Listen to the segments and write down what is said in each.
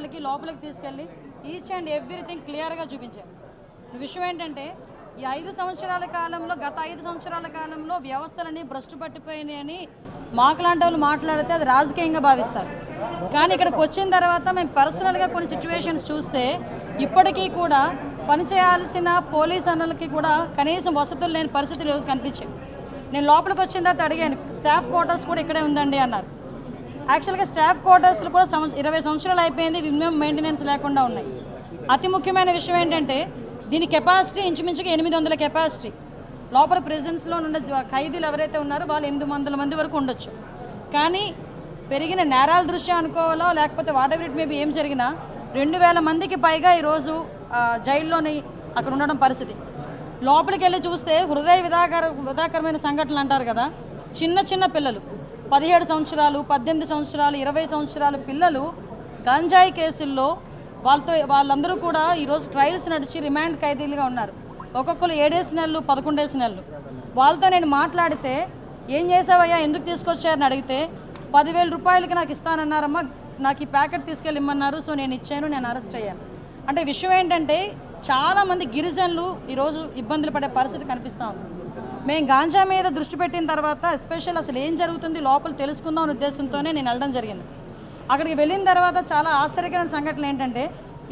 రూపాయలకి లోపలికి తీసుకెళ్ళి ఈచ్ అండ్ ఎవ్రీథింగ్ క్లియర్గా చూపించారు. విషయం ఏంటంటే ఈ 5 సంవత్సరాల కాలంలో గత 5 సంవత్సరాల కాలంలో వ్యవస్థలన్నీ భ్రష్టు పట్టిపోయినాయని మాకులాంటి వాళ్ళు మాట్లాడితే అది రాజకీయంగా భావిస్తారు. కానీ ఇక్కడికి వచ్చిన తర్వాత మేము పర్సనల్గా కొన్ని సిచ్యువేషన్స్ చూస్తే ఇప్పటికీ కూడా పనిచేయాల్సిన పోలీస్ అన్నలకి కూడా కనీసం వసతులు లేని పరిస్థితులు ఈరోజు కనిపించాయి. నేను లోపలికి వచ్చిన తర్వాత అడిగాను, స్టాఫ్ క్వార్టర్స్ కూడా ఇక్కడే ఉందండి అన్నారు. యాక్చువల్గా స్టాఫ్ క్వార్టర్స్లు కూడా 20 సంవత్సరాలు అయిపోయింది, మినిమం మెయింటెనెన్స్ లేకుండా ఉన్నాయి. అతి ముఖ్యమైన విషయం ఏంటంటే దీని కెపాసిటీ ఇంచుమించుగా 800 కెపాసిటీ. లోపల ప్రెజెన్స్లో ఉన్న ఖైదీలు ఎవరైతే ఉన్నారో వాళ్ళు 800 మంది వరకు ఉండొచ్చు. కానీ పెరిగిన నేరాల దృష్ట్యా అనుకోవాలో లేకపోతే వాట్ ఎవర్ ఇట్ మేబీ ఏం జరిగినా 2000 మందికి పైగా ఈరోజు జైల్లోని అక్కడ ఉండడం పరిస్థితి. లోపలికి వెళ్ళి చూస్తే హృదయ విధాకరమైన సంఘటనలు అంటారు కదా, చిన్న చిన్న పిల్లలు 17 సంవత్సరాలు 18 సంవత్సరాలు 20 సంవత్సరాల పిల్లలు గంజాయి కేసుల్లో వాళ్ళందరూ కూడా ఈరోజు ట్రయల్స్ నడిచి రిమాండ్ ఖైదీలుగా ఉన్నారు. ఒక్కొక్కరు 7 నెలలు 11 నెలలు. వాళ్ళతో నేను మాట్లాడితే ఏం చేసావయ్యా, ఎందుకు తీసుకొచ్చారని అడిగితే 10,000 రూపాయలకి నాకు ఇస్తానన్నారమ్మా, నాకు ఈ ప్యాకెట్ తీసుకెళ్ళి ఇమ్మన్నారు, సో నేను ఇచ్చాను, నేను అరెస్ట్ అయ్యాను. అంటే విషయం ఏంటంటే చాలామంది గిరిజనులు ఈరోజు ఇబ్బందులు పడే పరిస్థితి కనిపిస్తూ ఉంది. మేము గాంజా మీద దృష్టి పెట్టిన తర్వాత ఎస్పెషల్ అసలు ఏం జరుగుతుంది లోపల తెలుసుకుందాం అనే ఉద్దేశంతోనే నేను వెళ్ళడం జరిగింది. అక్కడికి వెళ్ళిన తర్వాత చాలా ఆశ్చర్యకరమైన సంఘటనలు ఏంటంటే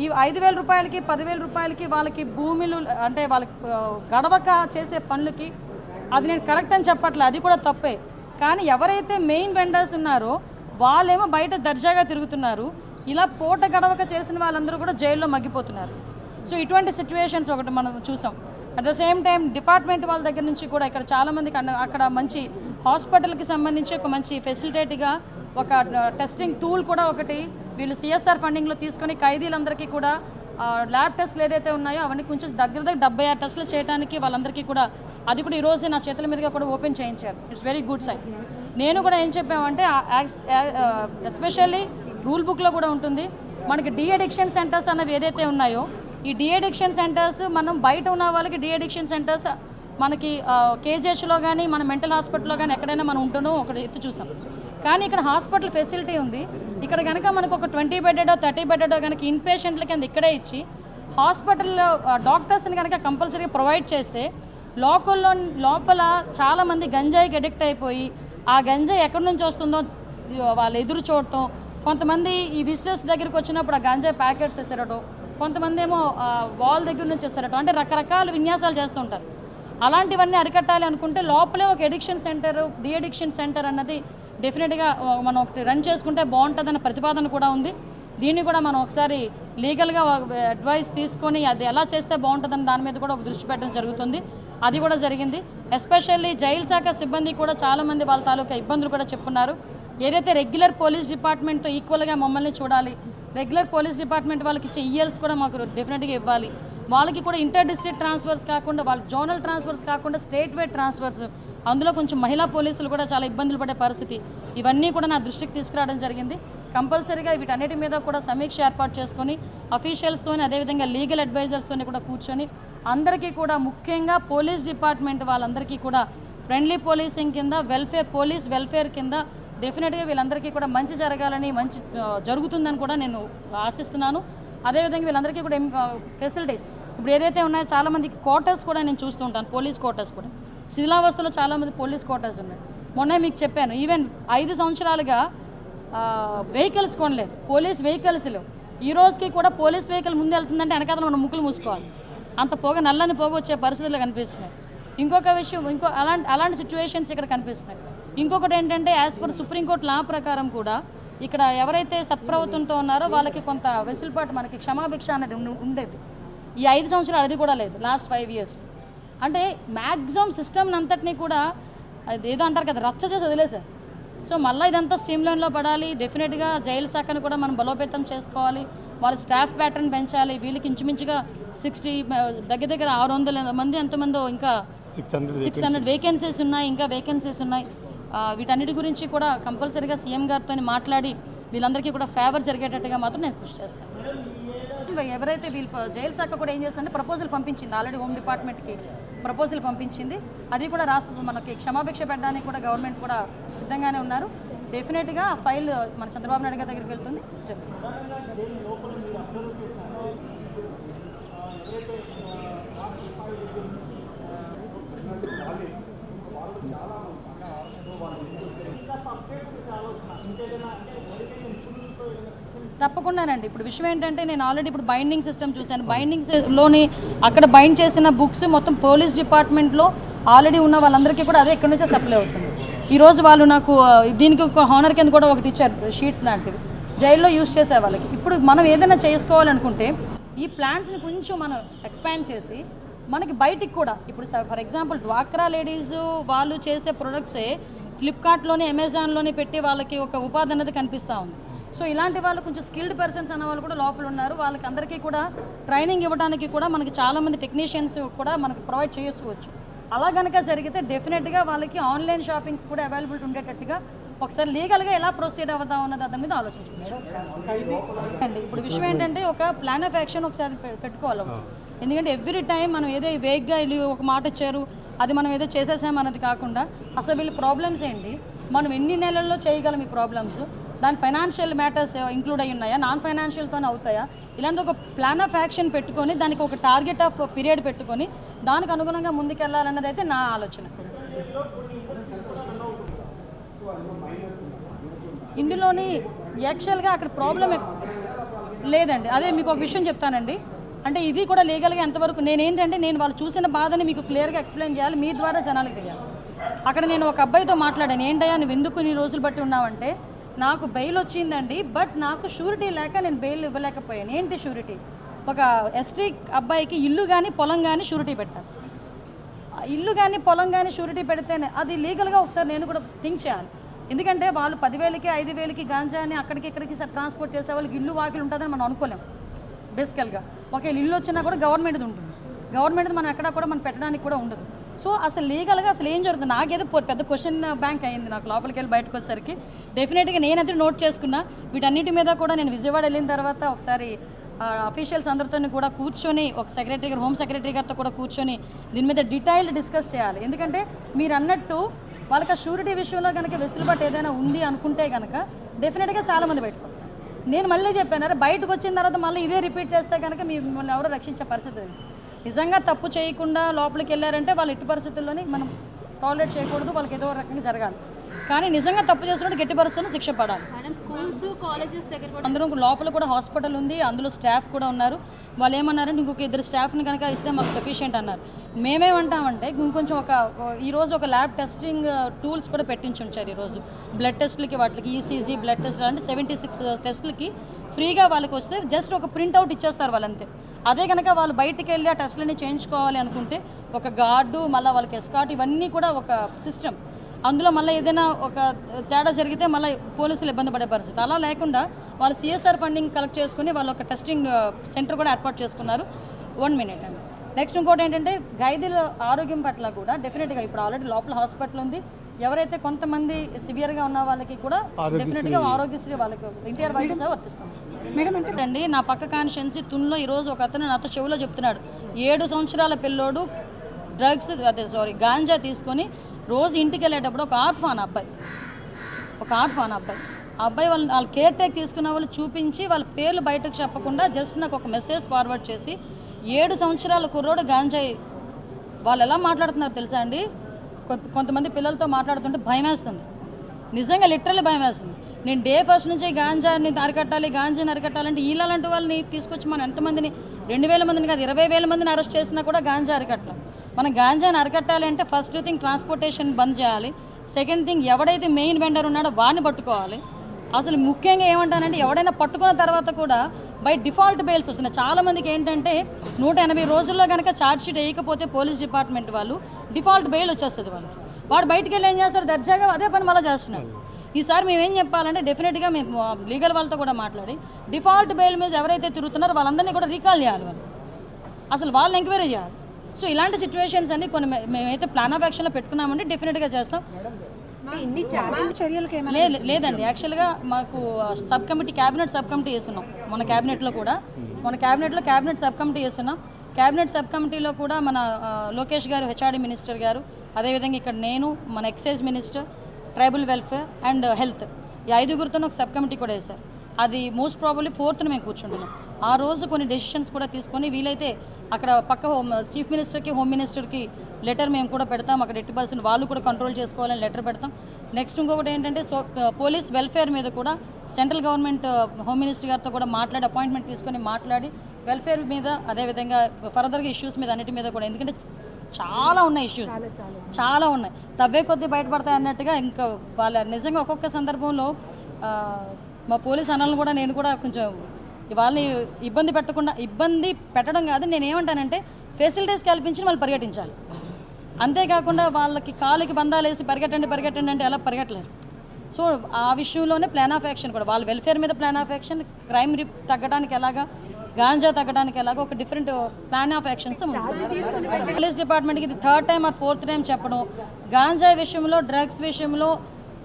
ఈ 5,000 రూపాయలకి 10,000 రూపాయలకి వాళ్ళకి భూములు అంటే వాళ్ళకి గడవక చేసే పనులకి అది నేను కరెక్ట్ అని చెప్పట్లేదు, అది కూడా తప్పే. కానీ ఎవరైతే మెయిన్ వెండర్స్ ఉన్నారో వాళ్ళేమో బయట దర్జాగా తిరుగుతున్నారు, ఇలా పూట గడవక చేసిన వాళ్ళందరూ కూడా జైల్లో మగ్గిపోతున్నారు. సో ఇటువంటి సిచ్యువేషన్స్ ఒకటి మనం చూసాం. At the same time department వాళ్ళ దగ్గర నుంచి కూడా ఇక్కడ చాలామందికి అక్కడ మంచి హాస్పిటల్కి సంబంధించి ఒక మంచి ఫెసిలిటేట్గా ఒక టెస్టింగ్ టూల్ కూడా ఒకటి వీళ్ళు సిఎస్ఆర్ ఫండింగ్లో తీసుకొని ఖైదీలందరికీ కూడా ల్యాబ్ టెస్ట్లు ఏదైతే ఉన్నాయో అవన్నీ కొంచెం దగ్గర 76 టెస్టులు చేయడానికి వాళ్ళందరికీ కూడా అది కూడా ఈరోజు నా చేతుల మీదుగా కూడా ఓపెన్ చేయించారు. It's very good sign. నేను కూడా ఏం చెప్పామంటే ఎస్పెషల్లీ రూల్ బుక్లో కూడా ఉంటుంది మనకి డీ అడిక్షన్ సెంటర్స్ అన్నవి ఏదైతే ఉన్నాయో ఈ డీ అడిక్షన్ సెంటర్స్ మనం బయట ఉన్న వాళ్ళకి డీ అడిక్షన్ సెంటర్స్ మనకి కేజీహెచ్లో కానీ మన మెంటల్ హాస్పిటల్లో కానీ ఎక్కడైనా మనం ఉంటున్నాం ఒకటి ఎత్తు చూసాం. కానీ ఇక్కడ హాస్పిటల్ ఫెసిలిటీ ఉంది. ఇక్కడ కనుక మనకు ఒక 20 బెడ్డో 30 బెడ్డో కనుక ఇన్ పేషెంట్ల కింద ఇక్కడే ఇచ్చి హాస్పిటల్లో డాక్టర్స్ని కనుక కంపల్సరీగా ప్రొవైడ్ చేస్తే లోపల చాలామంది గంజాయికి అడిక్ట్ అయిపోయి ఆ గంజాయి ఎక్కడి నుంచి వస్తుందో వాళ్ళు ఎదురు చూడటం, కొంతమంది ఈ విజిటర్స్ దగ్గరికి వచ్చినప్పుడు ఆ గంజాయి ప్యాకెట్స్ వేసేరటం, కొంతమంది ఏమో వాల్ దగ్గర నుంచి వేసేరటం, అంటే రకరకాల విన్యాసాలు చేస్తూ ఉంటారు. అలాంటివన్నీ అరికట్టాలి అనుకుంటే లోపలే ఒక addiction centre de addiction centre అన్నది డెఫినెట్గా మనం రన్ చేసుకుంటే బాగుంటుందన్న ప్రతిపాదన కూడా ఉంది. దీన్ని కూడా మనం ఒకసారి లీగల్గా అడ్వైస్ తీసుకొని అది ఎలా చేస్తే బాగుంటుందని దాని మీద కూడా ఒక దృష్టి పెట్టడం జరుగుతుంది. అది కూడా జరిగింది. ఎస్పెషల్లీ జైలు శాఖ సిబ్బంది కూడా చాలామంది వాళ్ళ తాలూకా ఇబ్బందులు కూడా చెప్పున్నారు. ఏదైతే రెగ్యులర్ పోలీస్ డిపార్ట్మెంట్తో ఈక్వల్గా మమ్మల్ని చూడాలి, రెగ్యులర్ పోలీస్ డిపార్ట్మెంట్ వాళ్ళకి ఇచ్చే ఈఎల్స్ కూడా మాకు డెఫినెట్గా ఇవ్వాలి, వాళ్ళకి కూడా ఇంటర్ డిస్ట్రిక్ట్ ట్రాన్స్ఫర్స్ కాకుండా వాళ్ళ జోనల్ ట్రాన్స్ఫర్స్ కాకుండా స్టేట్ వైడ్ ట్రాన్స్ఫర్స్, అందులో కొంచెం మహిళా పోలీసులు కూడా చాలా ఇబ్బందులు పడే పరిస్థితి, ఇవన్నీ కూడా నా దృష్టికి తీసుకురావడం జరిగింది. కంపల్సరీగా వీటన్నిటి మీద కూడా సమీక్ష ఏర్పాటు చేసుకొని అఫీషియల్స్తోని అదేవిధంగా లీగల్ అడ్వైజర్స్తోని కూడా కూర్చొని అందరికీ కూడా ముఖ్యంగా పోలీస్ డిపార్ట్మెంట్ వాళ్ళందరికీ కూడా ఫ్రెండ్లీ పోలీసింగ్ కింద పోలీస్ వెల్ఫేర్ కింద డెఫినెట్గా వీళ్ళందరికీ కూడా మంచి జరగాలని మంచి జరుగుతుందని కూడా నేను ఆశిస్తున్నాను. అదేవిధంగా వీళ్ళందరికీ కూడా ఫెసిలిటీస్ ఇప్పుడు ఏదైతే ఉన్నాయో చాలామంది క్వార్టర్స్ కూడా నేను చూస్తూ ఉంటాను. పోలీస్ క్వార్టర్స్ కూడా శిథిలావస్థలో చాలామంది పోలీస్ క్వార్టర్స్ ఉన్నాయి. మొన్న మీకు చెప్పాను, ఈవెన్ 5 సంవత్సరాలుగా వెహికల్స్ కొనలేదు, పోలీస్ వెహికల్స్ లేవు. ఈ రోజుకి కూడా పోలీస్ వెహికల్ ముందు వెళ్తుందంటే వెనకాల మనం ముక్కులు మూసుకోవాలి, అంత పొగ నల్లని పొగ వచ్చే పరిస్థితులు కనిపిస్తున్నాయి. ఇంకొక విషయం అలాంటి సిచ్యువేషన్స్ ఇక్కడ కనిపిస్తున్నాయి. ఇంకొకటి ఏంటంటే యాజ్ పర్ సుప్రీంకోర్టు లా ప్రకారం కూడా ఇక్కడ ఎవరైతే సత్ప్రవర్తనతో ఉన్నారో వాళ్ళకి కొంత వెసులుబాటు మనకి క్షమాభిక్ష అనేది ఉండేది. ఈ 5 సంవత్సరాలు అది కూడా లేదు, లాస్ట్ 5 years. అంటే మ్యాక్సిమం సిస్టమ్ అంతటినీ కూడా అది ఏదో అంటారు కదా రచ్చ చేసి వదిలేశారు. సో మళ్ళీ ఇదంతా స్ట్రీమ్లైన్లో పడాలి. డెఫినెట్గా జైలు శాఖను కూడా మనం బలోపేతం చేసుకోవాలి, వాళ్ళ స్టాఫ్ ప్యాటర్న్ పెంచాలి. వీళ్ళకి ఇంచుమించుగా 60 దగ్గర 600 మంది ఎంతమందో ఇంకా 600 వేకెన్సీస్ ఉన్నాయి, ఇంకా వేకెన్సీస్ ఉన్నాయి. వీటన్నిటి గురించి కూడా కంపల్సరీగా సీఎం గారితో మాట్లాడి వీళ్ళందరికీ కూడా ఫేవర్ జరిగేటట్టుగా మాత్రం నేను కృషి చేస్తాను. ఎవరైతే వీళ్ళు జైలు శాఖ కూడా ఏం చేస్తుందంటే ప్రపోజల్ పంపించింది, ఆల్రెడీ హోమ్ డిపార్ట్మెంట్కి ప్రపోజల్ పంపించింది. అది కూడా రాష్ట్ర మనకి క్షమాభిక్ష పెట్టడానికి కూడా గవర్నమెంట్ కూడా సిద్ధంగానే ఉన్నారు. డెఫినెట్గా ఆ ఫైల్ మన చంద్రబాబు నాయుడు గారి దగ్గరికి వెళ్తుంది. తప్పకుండానండి. ఇప్పుడు విషయం ఏంటంటే నేను ఆల్రెడీ ఇప్పుడు బైండింగ్ సిస్టమ్ చూశాను. బైండింగ్స్లోని అక్కడ బైండ్ చేసిన బుక్స్ మొత్తం పోలీస్ డిపార్ట్మెంట్లో ఆల్రెడీ ఉన్న వాళ్ళందరికీ కూడా అదే ఎక్కడి నుంచో సప్లై అవుతుంది. ఈరోజు వాళ్ళు నాకు దీనికి ఒక హానర్ కింద కూడా ఒకటి ఇచ్చారు, షీట్స్ లాంటివి జైల్లో యూజ్ చేసే వాళ్ళకి. ఇప్పుడు మనం ఏదైనా చేసుకోవాలనుకుంటే ఈ ప్లాంట్స్ని కొంచెం మనం ఎక్స్పాండ్ చేసి మనకి బయటికి కూడా ఇప్పుడు ఫర్ ఎగ్జాంపుల్ డ్వాక్రా లేడీస్ వాళ్ళు చేసే ప్రొడక్ట్సే ఫ్లిప్కార్ట్లోని అమెజాన్లోని పెట్టి వాళ్ళకి ఒక ఉపాధి అనేది కనిపిస్తూ ఉంది. సో ఇలాంటి వాళ్ళు కొంచెం స్కిల్డ్ పర్సన్స్ అన్న వాళ్ళు కూడా లోపల ఉన్నారు. వాళ్ళకి అందరికీ కూడా ట్రైనింగ్ ఇవ్వడానికి కూడా మనకి చాలామంది టెక్నీషియన్స్ కూడా మనకి ప్రొవైడ్ చేసుకోవచ్చు. అలా కనుక జరిగితే డెఫినెట్గా వాళ్ళకి ఆన్లైన్ షాపింగ్స్ కూడా అవైలబిలిటీ ఉండేటట్టుగా ఒకసారి లీగల్గా ఎలా ప్రొసీడ్ అవుదాం అన్నది దాని మీద ఆలోచించుకోవచ్చు అండి. ఇప్పుడు విషయం ఏంటంటే ఒక ప్లాన్ ఆఫ్ యాక్షన్ ఒకసారి పెట్టుకోవాలి. ఎందుకంటే ఎవ్రీ టైం మనం ఏదో వేగ్గా వీళ్ళు ఒక మాట ఇచ్చారు అది మనం ఏదో చేసేసామన్నది కాకుండా అసలు వీళ్ళ ప్రాబ్లమ్స్ ఏంటి, మనం ఎన్ని నెలల్లో చేయగలం ఈ ప్రాబ్లమ్స్, దాని ఫైనాన్షియల్ మ్యాటర్స్ ఇంక్లూడ్ అయ్యి ఉన్నాయా, నాన్ ఫైనాన్షియల్తోనే అవుతాయా, ఇలాంటి ఒక ప్లాన్ ఆఫ్ యాక్షన్ పెట్టుకొని దానికి ఒక టార్గెట్ ఆఫ్ పీరియడ్ పెట్టుకొని దానికి అనుగుణంగా ముందుకెళ్ళాలన్నది అయితే నా ఆలోచన. ఇందులోని యాక్చువల్గా అక్కడ ప్రాబ్లం లేదండి. అదే మీకు ఒక విషయం చెప్తానండి. అంటే ఇది కూడా లీగల్గా ఎంతవరకు నేను వాళ్ళు చూసిన బాధని మీకు క్లియర్గా ఎక్స్ప్లెయిన్ చేయాలి, మీ ద్వారా జనాలకు తెలియాలి. అక్కడ నేను ఒక అబ్బాయితో మాట్లాడాను, ఏంటయ్యా నువ్వు ఎందుకు నీ రోజులు బట్టి ఉన్నావంటే నాకు బెయిల్ వచ్చిందండి, బట్ నాకు షూరిటీ లేక నేను బెయిల్ ఇవ్వలేకపోయాను. ఏంటి షూరిటీ? ఒక ఎస్టీ అబ్బాయికి ఇల్లు కానీ పొలం కానీ షూరిటీ పెట్టాలి. ఇల్లు కానీ పొలం కానీ షూరిటీ పెడితేనే అది లీగల్గా ఒకసారి నేను కూడా థింక్ చేయాలి. ఎందుకంటే వాళ్ళు 10,000కి 5,000కి గాంజాని అక్కడికి ఇక్కడికి ట్రాన్స్పోర్ట్ చేసే వాళ్ళకి ఇల్లు వాకిలు ఉంటుందని మనం అనుకోలేం. బేసికల్గా ఒకవేళ ఇల్లు వచ్చినా కూడా గవర్నమెంట్ది ఉంటుంది, గవర్నమెంట్ది మనం ఎక్కడా కూడా మనం పెట్టడానికి కూడా ఉండదు. సో అసలు లీగల్గా అసలు ఏం జరుగుతుంది నాకేదో పెద్ద క్వశ్చన్ బ్యాంక్ అయింది నాకు లోపలికి వెళ్ళి బయటకు వచ్చేసరికి. డెఫినెట్గా నేనైతే నోట్ చేసుకున్నా. వీటన్నిటి మీద కూడా నేను విజయవాడ వెళ్ళిన తర్వాత ఒకసారి అఫీషియల్స్ అందరితో కూడా కూర్చొని ఒక సెక్రటరీ గారు, హోమ్ సెక్రటరీ గారితో కూడా కూర్చొని దీని మీద డీటెయిల్డ్ డిస్కస్ చేయాలి. ఎందుకంటే మీరు అన్నట్టు వాళ్ళకి ఆ షూరిటీ విషయంలో కనుక వెసులుబాటు ఏదైనా ఉంది అనుకుంటే కనుక డెఫినెట్గా చాలామంది బయటకు వస్తారు. నేను మళ్ళీ చెప్పాను, బయటకు వచ్చిన తర్వాత మళ్ళీ ఇదే రిపీట్ చేస్తే కనుక మిమ్మల్ని ఎవరో రక్షించే పరిస్థితి లేదు. నిజంగా తప్పు చేయకుండా లోపలికి వెళ్ళారంటే వాళ్ళు ఎట్టి పరిస్థితుల్లోని మనం టాలరేట్ చేయకూడదు, వాళ్ళకి ఏదో రకంగా జరగాలి. కానీ నిజంగా తప్పు చేసినప్పుడు గట్టి పరిస్థితుల్లో శిక్ష పడాలి. స్కూల్స్ కాలేజెస్ దగ్గర కూడా అందరూ లోపల కూడా హాస్పిటల్ ఉంది, అందులో స్టాఫ్ కూడా ఉన్నారు. వాళ్ళు ఏమన్నారంటే ఇంకొక 2 స్టాఫ్ని కనుక ఇస్తే మాకు సఫిషియెంట్ అన్నారు. మేమేమంటామంటే ఇంకొంచెం ఈరోజు ఒక ల్యాబ్ టెస్టింగ్ టూల్స్ కూడా పెట్టించి ఉంచారు. ఈరోజు బ్లడ్ టెస్ట్లకి వాటికి ఈసీజీ బ్లడ్ టెస్ట్ అంటే 76 టెస్టులకి ఫ్రీగా వాళ్ళకి వస్తే జస్ట్ ఒక ప్రింట్అవుట్ ఇచ్చేస్తారు వాళ్ళంతే. అదే కనుక వాళ్ళు బయటికి వెళ్ళి ఆ టెస్ట్లని చేయించుకోవాలి అనుకుంటే ఒక గార్డు, మళ్ళీ వాళ్ళకి ఎస్కాట్, ఇవన్నీ కూడా ఒక సిస్టమ్. అందులో మళ్ళీ ఏదైనా ఒక తేడా జరిగితే మళ్ళీ పోలీసులు ఇబ్బంది పడే పరిస్థితి. అలా లేకుండా వాళ్ళు సిఎస్ఆర్ ఫండింగ్ కలెక్ట్ చేసుకుని వాళ్ళు ఒక టెస్టింగ్ సెంటర్ కూడా ఏర్పాటు చేసుకున్నారు. 1 మినిట్ అండి. నెక్స్ట్ ఇంకోటి ఏంటంటే ఖైదీల ఆరోగ్యం పట్ల కూడా డెఫినెట్గా ఇప్పుడు ఆల్రెడీ లోపల హాస్పిటల్ ఉంది. ఎవరైతే కొంతమంది సివియర్గా ఉన్న వాళ్ళకి కూడా డెఫినెట్గా ఆరోగ్యశ్రీ వాళ్ళకి ఎన్టీఆర్ వైద్య సేవ వర్తిస్తుంది. మేడం అంటే రండి నా పక్క కాన్స్టిట్యున్సీ తున్లో ఈరోజు ఒక అతను నాతో చెవిలో చెప్తున్నాడు, 7 సంవత్సరాల పిల్లోడు గాంజా తీసుకొని రోజు ఇంటికి వెళ్ళేటప్పుడు ఒక ఆర్ఫాన్ అబ్బాయి ఆ అబ్బాయి వాళ్ళ కేర్ టేక్ తీసుకున్న వాళ్ళు చూపించి వాళ్ళ పేర్లు బయటకు చెప్పకుండా జస్ట్ నాకు ఒక మెసేజ్ ఫార్వర్డ్ చేసి 7 సంవత్సరాల కుర్రోడు గాంజాయి వాళ్ళు ఎలా మాట్లాడుతున్నారు తెలుసా అండి? కొంతమంది పిల్లలతో మాట్లాడుతుంటే భయం వేస్తుంది, నిజంగా లిటరల్లీ భయం వేస్తుంది. నేను డే ఫస్ట్ నుంచి గాంజాని అరికట్టాలంటే వీళ్ళంటి వాళ్ళని తీసుకొచ్చి మనం ఎంతమందిని 2,000 మందిని కాదు 20,000 మందిని అరెస్ట్ చేసినా కూడా గాంజా అరికట్టాలి. మనం గాంజాని అరికట్టాలి అంటే ఫస్ట్ థింగ్ ట్రాన్స్పోర్టేషన్ బంద్ చేయాలి. సెకండ్ థింగ్ ఎవడైతే మెయిన్ వెండర్ ఉన్నాడో వాడిని పట్టుకోవాలి. అసలు ముఖ్యంగా ఏమంటానంటే ఎవడైనా పట్టుకున్న తర్వాత కూడా బై డిఫాల్ట్ బెయిల్స్ వస్తున్నాయి. చాలామందికి ఏంటంటే 180 రోజుల్లో కనుక ఛార్జ్షీట్ వేయకపోతే పోలీస్ డిపార్ట్మెంట్ వాళ్ళు డిఫాల్ట్ బెయిల్ వచ్చేస్తుంది. వాడు బయటికి వెళ్ళి ఏం చేస్తారు, దర్జాగా అదే పని మళ్ళీ చేస్తున్నారు. ఈసారి మేమేం చెప్పాలంటే డెఫినెట్గా మేము లీగల్ వాళ్ళతో కూడా మాట్లాడి డిఫాల్ట్ బెయిల్ మీద ఎవరైతే తిరుగుతున్నారో వాళ్ళందరినీ కూడా రీకాల్ చేయాలి, అసలు వాళ్ళని ఎంక్వైరీ చేయాలి. సో ఇలాంటి సిచ్యువేషన్స్ అన్ని కొన్ని మేమైతే ప్లాన్ ఆఫ్ యాక్షన్లో పెట్టుకున్నామంటే డెఫినెట్గా చేస్తాం. లేదండి, యాక్చువల్గా మాకు sub committee cabinet sub committee వేస్తున్నాం. మన క్యాబినెట్లో క్యాబినెట్ సబ్ కమిటీ వేస్తున్నాం. క్యాబినెట్ సబ్ కమిటీలో కూడా మన లోకేష్ గారు, హెచ్ఆర్డీ మినిస్టర్ గారు, అదేవిధంగా ఇక్కడ నేను, మన excise minister, tribal welfare and health, ఈ 5గురితో ఒక సబ్ కమిటీ కూడా వేశారు. అది మోస్ట్ ప్రాబబ్లీ 4th మేము కూర్చుంటున్నాం. ఆ రోజు కొన్ని డెసిషన్స్ కూడా తీసుకొని వీలైతే అక్కడ పక్క చీఫ్ మినిస్టర్కి హోమ్ మినిస్టర్కి లెటర్ మేము కూడా పెడతాం. అక్కడ 80% వాళ్ళు కూడా కంట్రోల్ చేసుకోవాలని లెటర్ పెడతాం. నెక్స్ట్ ఇంకొకటి ఏంటంటే పోలీస్ వెల్ఫేర్ మీద కూడా సెంట్రల్ గవర్నమెంట్ హోమ్ మినిస్టర్ గారితో కూడా మాట్లాడి అపాయింట్మెంట్ తీసుకొని మాట్లాడి వెల్ఫేర్ మీద, అదేవిధంగా ఫర్దర్గా ఇష్యూస్ మీద అన్నిటి మీద కూడా, ఎందుకంటే చాలా ఉన్నాయి ఇష్యూస్, చాలా ఉన్నాయి, తవ్వే కొద్దీ బయటపడతాయి అన్నట్టుగా. ఇంకా వాళ్ళ నిజంగా ఒక్కొక్క సందర్భంలో మా పోలీస్ అన్నలను కూడా నేను కూడా కొంచెం వాళ్ళని ఇబ్బంది పెట్టడం కాదు, నేను ఏమంటానంటే ఫెసిలిటీస్ కల్పించి వాళ్ళు పరిగెట్టించాలి. అంతేకాకుండా వాళ్ళకి కాలికి బంధాలు వేసి పరిగెట్టండి అంటే ఎలా పరిగెట్టలేరు. సో ఆ విషయంలోనే ప్లాన్ ఆఫ్ యాక్షన్ కూడా, వాళ్ళ వెల్ఫేర్ మీద plan of action, crime rate తగ్గడానికి ఎలాగా, గాంజా తగ్గడానికి ఎలాగో ఒక డిఫరెంట్ ప్లాన్ ఆఫ్ యాక్షన్స్తో పోలీస్ డిపార్ట్మెంట్కి ఇది 3rd time are 4th time చెప్పడం. గాంజా విషయంలో, డ్రగ్స్ విషయంలో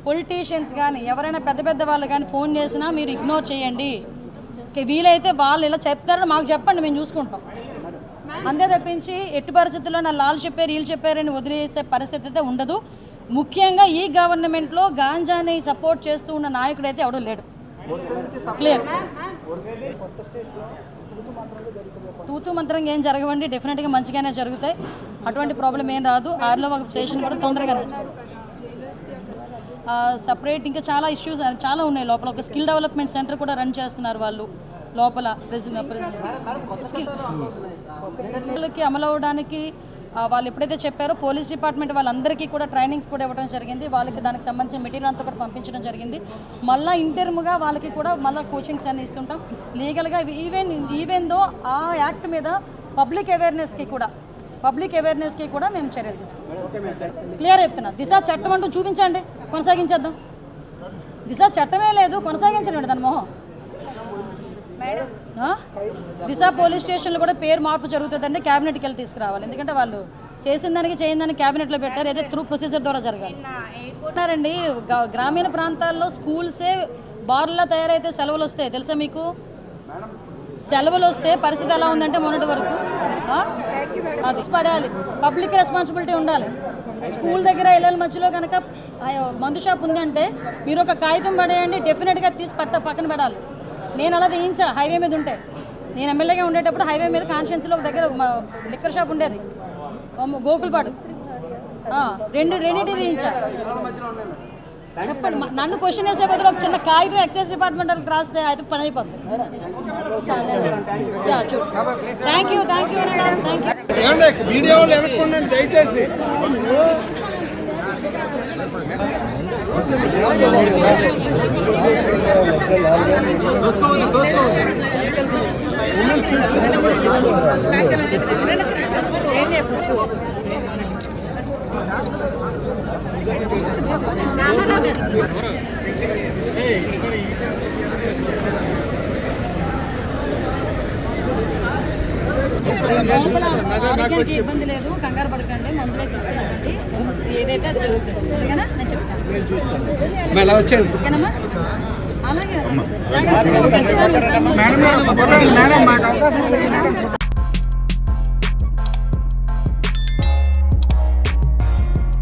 పొలిటీషియన్స్ కానీ ఎవరైనా పెద్ద వాళ్ళు కానీ ఫోన్ చేసినా మీరు ఇగ్నోర్ చేయండి. వీలైతే వాళ్ళు ఇలా చెప్తారని మాకు చెప్పండి, మేము చూసుకుంటాం. అంతే తప్పించి ఎట్టి పరిస్థితుల్లో నా లాల్ చెప్పారు వీళ్ళు చెప్పారని వదిలేసే పరిస్థితి అయితే ఉండదు. ముఖ్యంగా ఈ గవర్నమెంట్లో గాంజాని సపోర్ట్ చేస్తూ ఉన్న నాయకుడు అయితే ఎవడూ లేడు. క్లియర్. తూతూ మంత్రంగా ఏం జరగవండి, డెఫినెట్గా మంచిగానే జరుగుతాయి, అటువంటి ప్రాబ్లం ఏం రాదు. ఆరులో ఒక స్టేషన్ కూడా తొందరగానే సపరేట్. ఇంకా చాలా ఇష్యూస్ చాలా ఉన్నాయి లోపల. ఒక స్కిల్ డెవలప్మెంట్ సెంటర్ కూడా రన్ చేస్తున్నారు వాళ్ళు లోపల. స్కిల్కి అమలు అవ్వడానికి వాళ్ళు ఎప్పుడైతే చెప్పారో పోలీస్ డిపార్ట్మెంట్ వాళ్ళందరికీ కూడా ట్రైనింగ్స్ కూడా ఇవ్వడం జరిగింది. వాళ్ళకి దానికి సంబంధించిన మెటీరియల్ అంతా కూడా పంపించడం జరిగింది. మళ్ళీ ఇంటర్మ్గా వాళ్ళకి కూడా మళ్ళీ కోచింగ్స్ అన్ని ఇస్తుంటాం లీగల్గా. ఈవెన్ దో ఆ యాక్ట్ మీద పబ్లిక్ అవేర్నెస్కి కూడా మేము చర్యలు తీసుకుంటాం. క్లియర్ చెప్తున్నా. దిశ చట్టం అంటూ చూపించండి, కొనసాగించేద్దాం. దిశ చట్టమే లేదు, కొనసాగించండి దాని మొహం. దిశ పోలీస్ స్టేషన్లో కూడా పేరు మార్పు జరుగుతుందంటే క్యాబినెట్కి వెళ్ళి తీసుకురావాలి. ఎందుకంటే వాళ్ళు చేసిన దానికి చేయని దానికి క్యాబినెట్లో పెట్టారు, ఏదో త్రూ ప్రొసీజర్ ద్వారా జరగాలి. అండి గ్రామీణ ప్రాంతాల్లో స్కూల్సే బార్లా తయారైతే సెలవులు వస్తాయి తెలుసా మీకు? సెలవులు వస్తే పరిస్థితి ఎలా ఉందంటే మొన్నటి వరకు అది పడాలి, పబ్లిక్ రెస్పాన్సిబిలిటీ ఉండాలి. స్కూల్ దగ్గర ఇళ్ళ మధ్యలో కనుక మందు షాప్ ఉందంటే మీరు ఒక కాగితం పడేయండి, డెఫినెట్గా తీసి పక్కన పడాలి. నేను అలా తీయించా హైవే మీద ఉంటే. నేను ఎమ్మెల్యేగా ఉండేటప్పుడు హైవే మీద కాన్స్టిట్యున్సీలో ఒక దగ్గర లిక్కర్ షాప్ ఉండేది, గోకుల్పాడు. రెండింటి తీయించా. చెప్పండి, నన్ను క్వశ్చన్ వేసే బదులు ఒక చిన్న కాగితం ఎక్సైజ్ డిపార్ట్మెంట్ వాళ్ళకి రాస్తే అయితే పని అయిపోతుంది. Thank you. వీడియోలు వెనక్కుండండి దయచేసి. ఆరోగ్యానికి ఇబ్బంది లేదు, కంగారు పడకండి, మందులే తీసుకెళ్ళకండి, ఏదైతే అది జరుగుతుంది. అందుకనా నేను చెప్తాను. ఓకేనమ్మా? అలాగే